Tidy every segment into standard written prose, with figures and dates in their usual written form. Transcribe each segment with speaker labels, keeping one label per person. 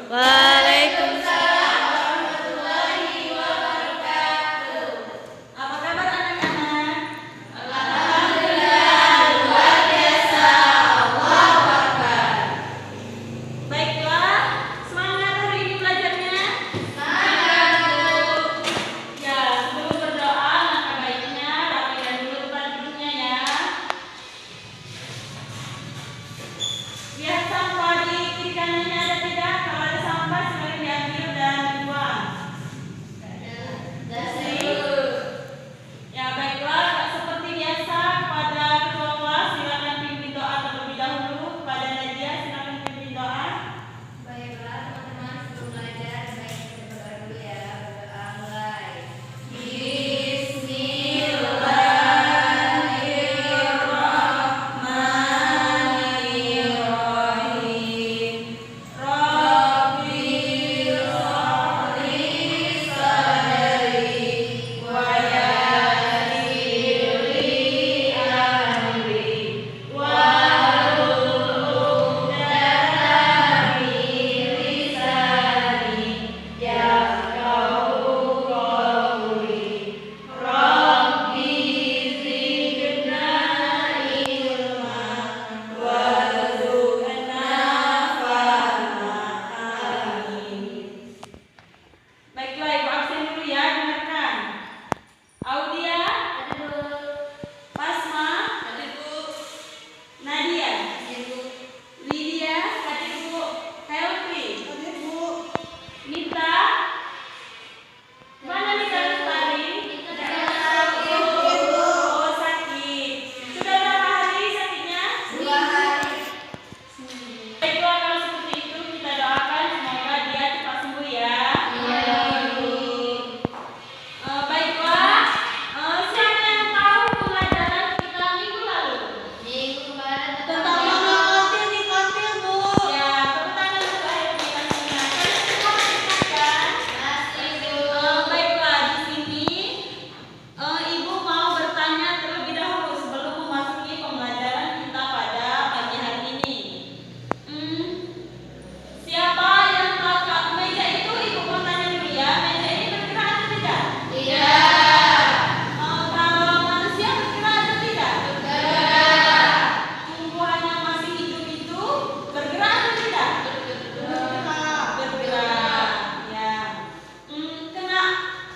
Speaker 1: Waalaikumsalam.
Speaker 2: Apa kabar anak-anak?
Speaker 1: Alhamdulillah, luar biasa. Allahu Akbar.
Speaker 2: Baiklah, semangat hari ini belajarnya.
Speaker 1: Semangat, Bu.
Speaker 2: Ya, sebelum berdoa, maka baiknya rapikan dulu tempat duduknya ya. Lihat sampah di kiri kanannya ada tidak? Kalau ada sampah silakan diambil dan dibuang. Ya baiklah, seperti biasa kepada ketua kelas silakan pimpin doa terlebih dahulu. Kepada Nadia silakan pimpin doa.
Speaker 1: Baiklah teman-teman, sebelum belajar baik kita berdoa dulu ya. Berdoa mulai. Bismillahirrahmanirrahim. Rabbi shrahli sadri wa yassir li amri wahlul 'uqdatam min lisani yafqahu qawli. Rabbi zidna ilma warzuqna fahma. Amin.
Speaker 2: Baiklah, Ibu absen dulu ya, dengarkan. Audia, Pasma, Nadia, Lydia, hadir Bu. Helvi, Nita, mana Nita Lestari? Oh, sakit. Sudah berapa hari sakitnya?
Speaker 1: 2 hari.
Speaker 2: Baiklah, kalau seperti itu kita doakan semoga dia cepat sembuh ya. Baiklah, siapa yang tahu pelajaran kita minggu lalu?
Speaker 1: Minggu kemarin
Speaker 2: Tentang
Speaker 1: kontil di kontil, Bu.
Speaker 2: Ya, tepuk tangan untuk Helvi pastinya. Kalian semua masih ingat kan?
Speaker 1: Masih, Bu.
Speaker 2: Baiklah, di sini Ibu mau bertanya terlebih dahulu sebelum memasuki pembelajaran kita pada pagi hari ini. Siapa yang tahu meja itu? Ibu mau tanya dulu ya. Meja ini bergerak atau tidak?
Speaker 1: Tidak.
Speaker 2: Kalau manusia bergerak atau tidak?
Speaker 1: Bergerak.
Speaker 2: Tumbuhan yang masih hidup itu bergerak atau tidak? Bergerak. Ya.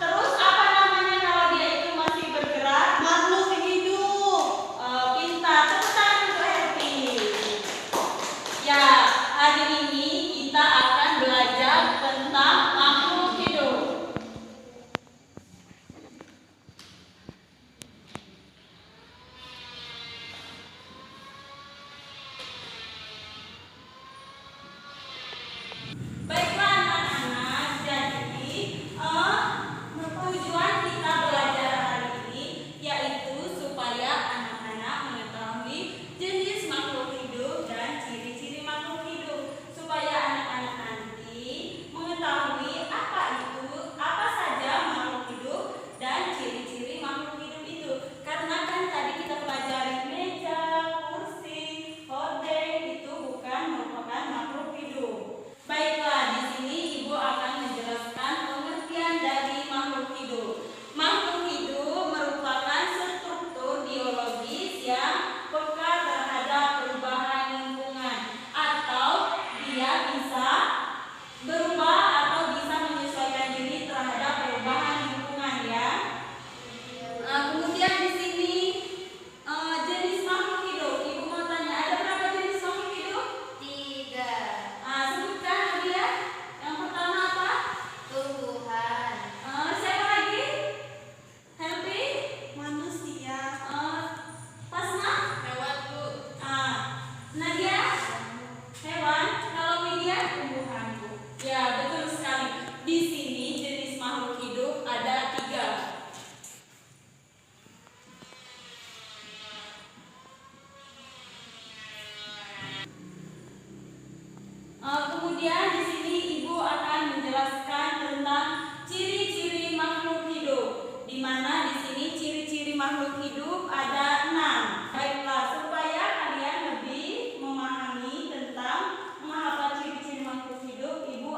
Speaker 2: Terus apa namanya kalau dia itu masih bergerak?
Speaker 3: Makhluk hidup.
Speaker 2: Pintar. Tepuk tangan untuk Helvi. Ya, hari ini kita akan belajar tentang makhluk hidup. Baiklah anak-anak, jadi tujuan kita belajar hari ini yaitu supaya anak-anak mengetahui jenis makhluk hidup dan ciri-ciri makhluk hidup, supaya anak-anak nanti mengetahui apa saja makhluk hidup dan ciri-ciri makhluk hidup itu. Karena kan tadi kita pelajari meja, kursi, hordeng itu bukan merupakan makhluk hidup. Baiklah, di sini Ibu akan menjelaskan pengertian dari makhluk hidup. Makhluk hidup merupakan struktur biologis yang peka terhadap perubahan lingkungan, atau dia bisa berubah atau bisa menyesuaikan diri terhadap perubahan lingkungan ya. Kemudian di sini jenis makhluk hidup. Ibu mau tanya, ada berapa jenis makhluk hidup?
Speaker 1: 3.
Speaker 2: Sebutkan dia. Yang pertama apa?
Speaker 1: Tumbuhan.
Speaker 2: Siapa lagi? Helvi?
Speaker 3: Manusia.
Speaker 2: Pasma?
Speaker 1: Hewan, Bu.
Speaker 2: Nadia? Hewan? Kalau Lydia? Tumbuhan, Bu. Ya, betul sekali. Di sini jenis makhluk hidup ada 3. Kemudian di sini Ibu akan menjelaskan tentang ciri-ciri makhluk hidup, di mana di sini ciri-ciri makhluk hidup ada 6. Baiklah, supaya kalian lebih memahami tentang mengapa ciri-ciri makhluk hidup, Ibu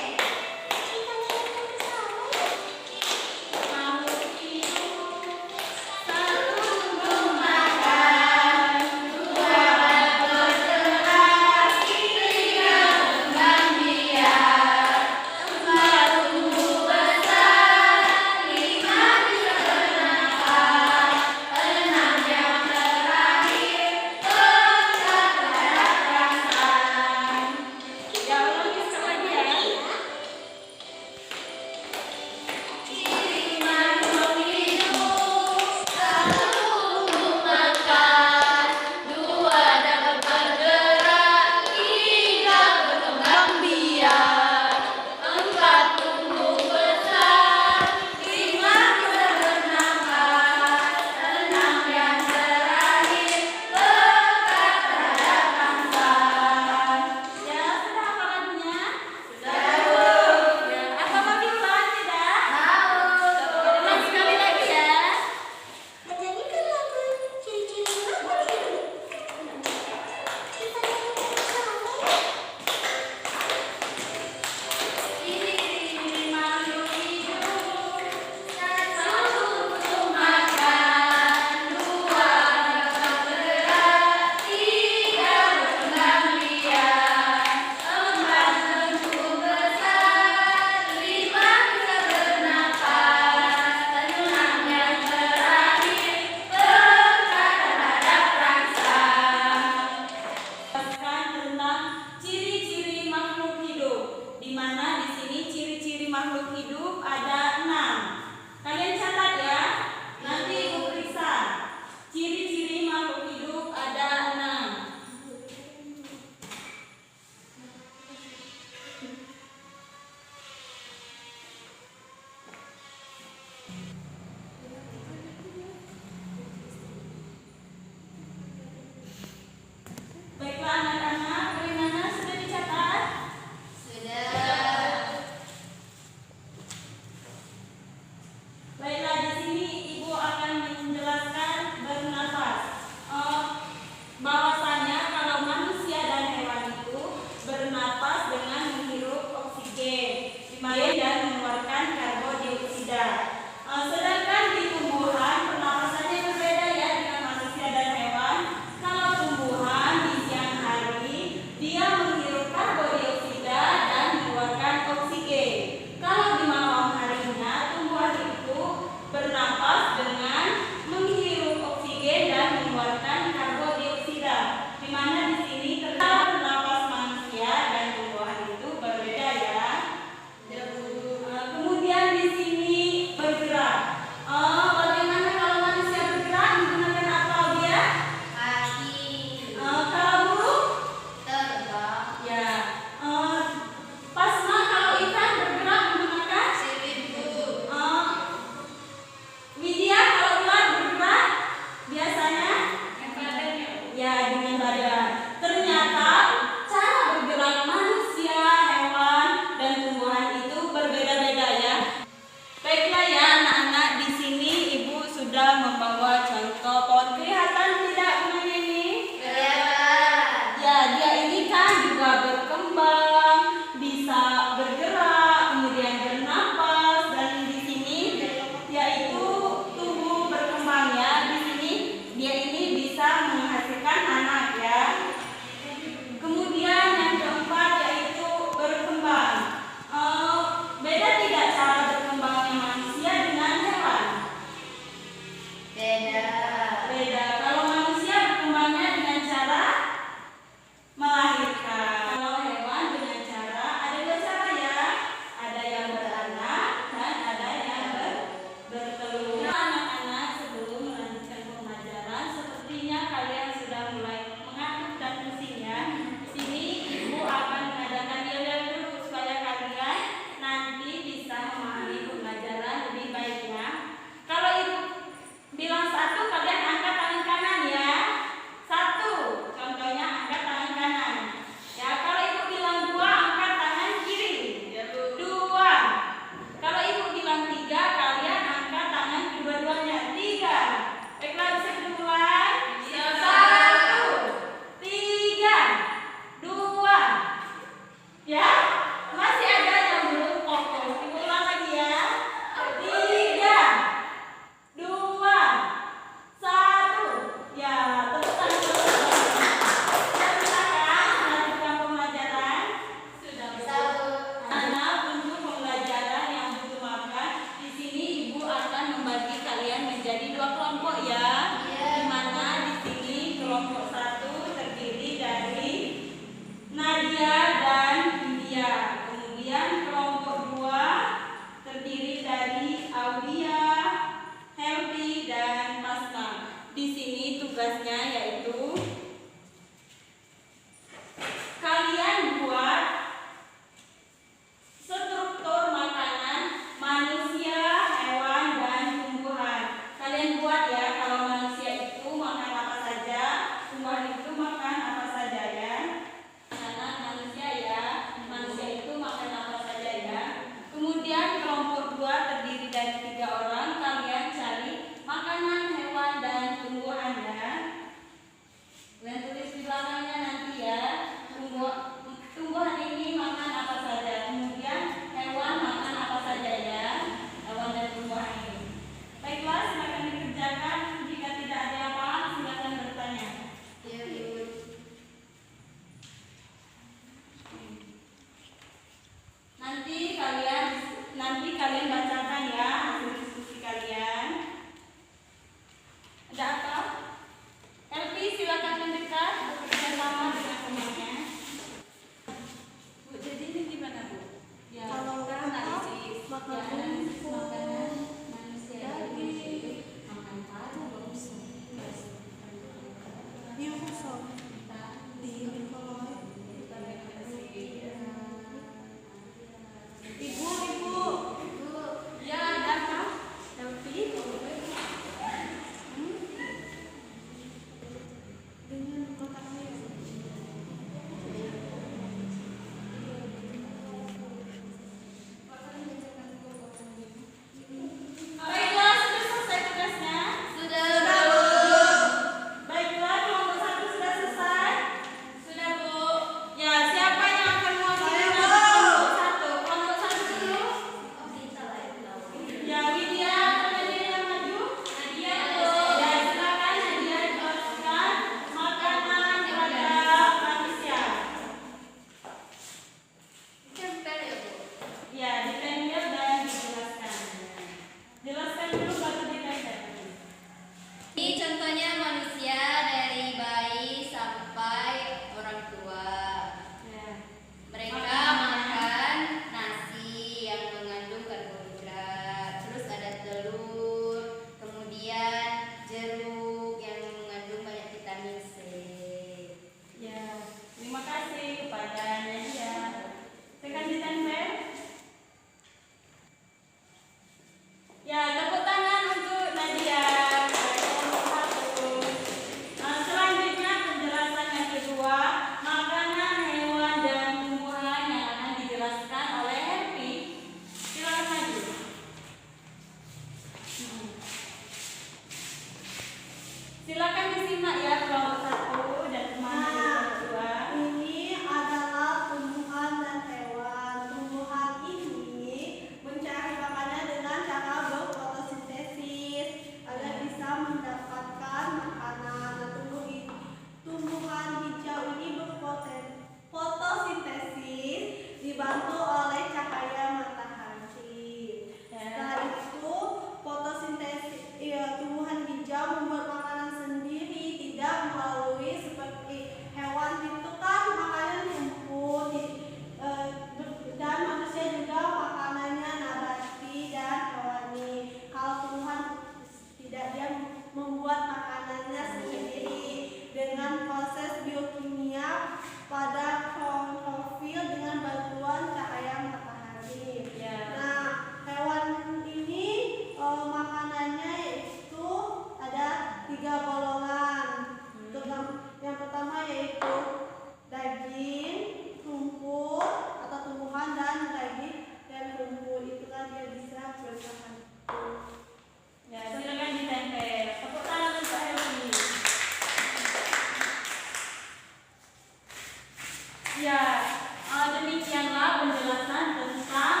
Speaker 2: Demikianlah penjelasan tentang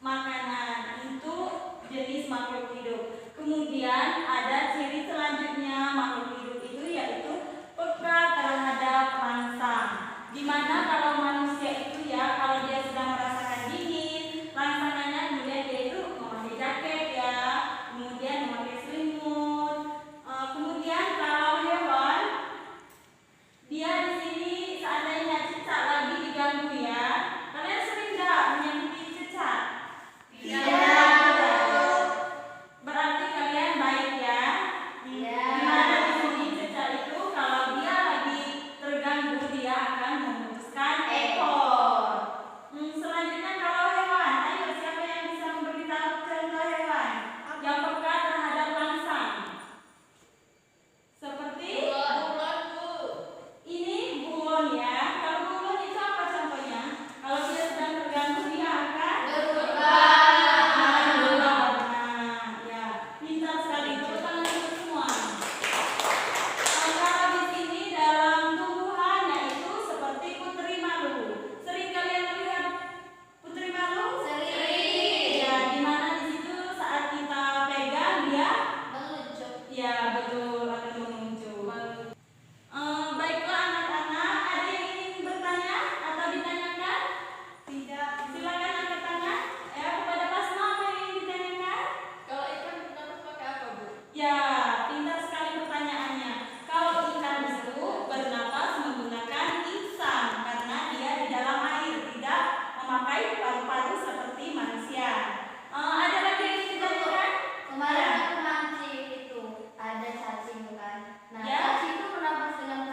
Speaker 2: makanan untuk jenis makhluk hidup. Kemudian ada ciri selanjutnya makhluk hidup itu yaitu peka terhadap rangsang. Dimana kalau manusia itu ya, kalau dia sedang merasakan dingin, rangsangannya kemudian dia itu memakai jaket ya, kemudian memakai selimut. Kemudian kalau hewan, dia di sini seandainya cicak lagi diganggu ya, kalian sering nggak menyakiti cicak? Berarti kalian baik ya. Dimana di sini cicak itu kalau dia lagi terganggu dia akan memutuskan ekor. Selanjutnya kalau hewan, ayo siapa yang bisa memberitahu contoh hewan yang peka terhadap rangsang? Seperti ini buron ya. Kalau buron itu apa contohnya? Kalau dia sedang terganggu dia akan berubah warna. Ya, pintar sekali. Tepuk tangan untuk semua. Kalau di sini dalam tumbuhan yaitu seperti putri malu. Sering kalian melihat putri malu? Ya, dimana di situ saat kita pegang dia, ya betul akan menunjuk. Baiklah anak-anak, ada yang ingin bertanya atau ditanyakan?
Speaker 3: Tidak.
Speaker 2: Silakan angkat tangan. Ya, kepada Basma apa yang ingin ditanyakan?
Speaker 1: Kalau ikan bernafas pakai apa, Bu?
Speaker 2: Ya, pintar sekali pertanyaannya. Kalau ikan itu bernapas menggunakan insang karena dia di dalam air, tidak memakai paru-paru seperti manusia. Ada lagi yang ingin ditanyakan?
Speaker 1: Kemarin aku mancing itu ada cacing bukan? Nah,
Speaker 2: Ya.
Speaker 1: cacing itu bernafas dengan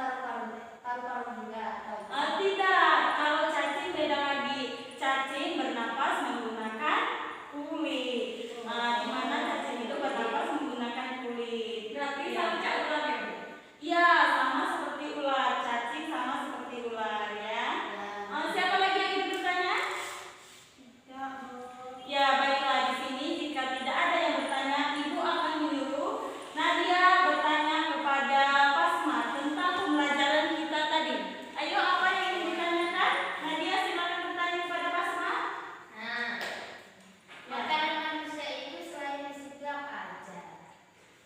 Speaker 1: paru-paru juga atau?
Speaker 2: Tidak, kalau cacing beda lagi. Cacing bernapas menggunakan kulit. Di mana cacing itu bernapas menggunakan kulit.
Speaker 1: Berarti
Speaker 2: Ya.
Speaker 1: sama kayak ular ya, Bu?
Speaker 2: Ya, sama seperti ular. Cacing sama seperti ular ya. Siapa lagi yang ingin bertanya?
Speaker 3: Tidak.
Speaker 2: Ya, baiklah di sini jika tidak ada yang bertanya, Ibu akan menyuruh Nadia bertanya kepada Basma tentang pembelajaran kita tadi. Ayo, apa yang ingin ditanyakan? Nadia silakan bertanya kepada Basma.
Speaker 1: Nah, makanan manusia itu selain nasi itu apa aja?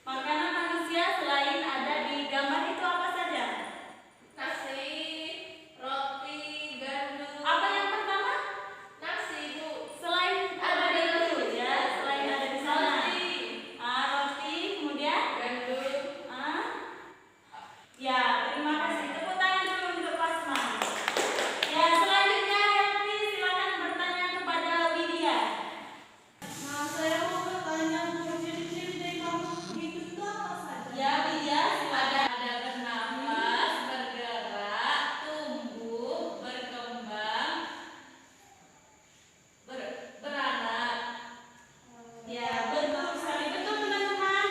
Speaker 2: Makanan manusia selain ada di gambar itu apa saja?
Speaker 1: Nasi, roti, gandum.
Speaker 2: Apa yang pertama?
Speaker 1: Nasi, Bu.
Speaker 2: Selain ada di itu ya, selain ada di sana.
Speaker 1: Roti,
Speaker 2: Roti, kemudian
Speaker 1: gandum.
Speaker 2: ya, terima kasih. Tepuk tangan dulu untuk Basma. Ya, selanjutnya Helmi silakan bertanya kepada Widya.
Speaker 3: Nah, saya mau bertanya untuk ciri-ciri dari makhluk hidup itu apa saja?
Speaker 2: Ya, Widya silakan.
Speaker 1: Ada bernafas, bergerak, tumbuh, berkembang, beranak.
Speaker 2: Ya, betul sekali. Betul teman-teman.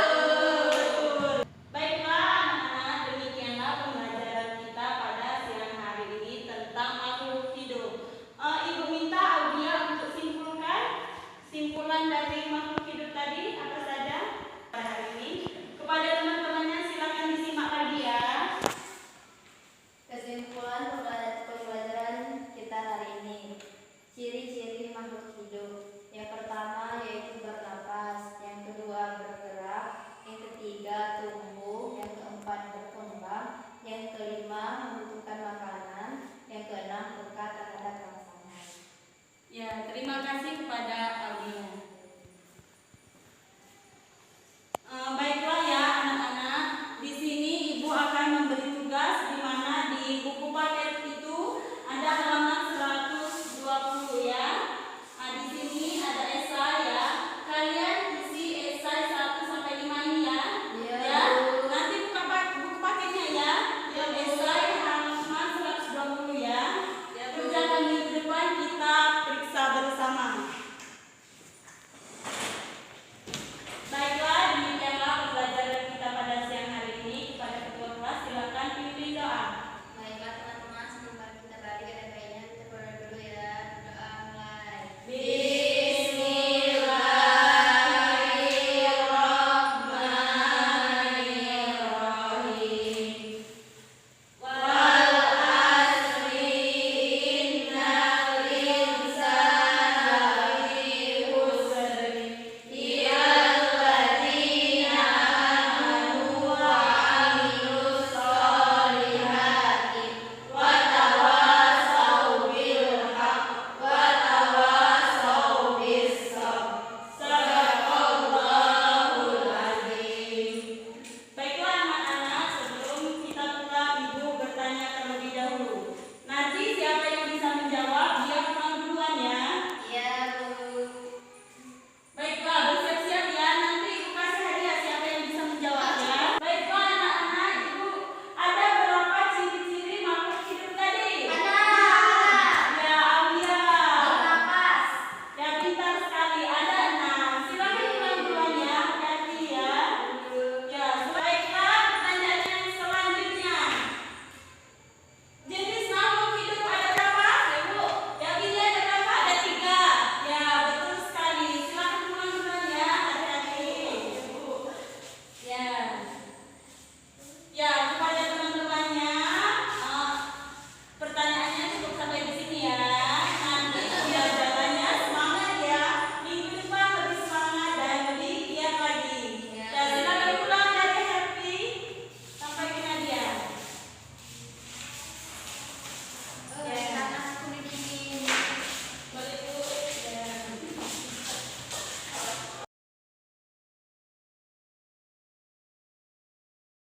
Speaker 1: Betul.
Speaker 2: Baiklah anak-anak, demikianlah pembelajaran kita pada siang hari ini tentang makhluk hidup. Ibu minta Audia untuk simpulkan simpulan dari makhluk hidup tadi.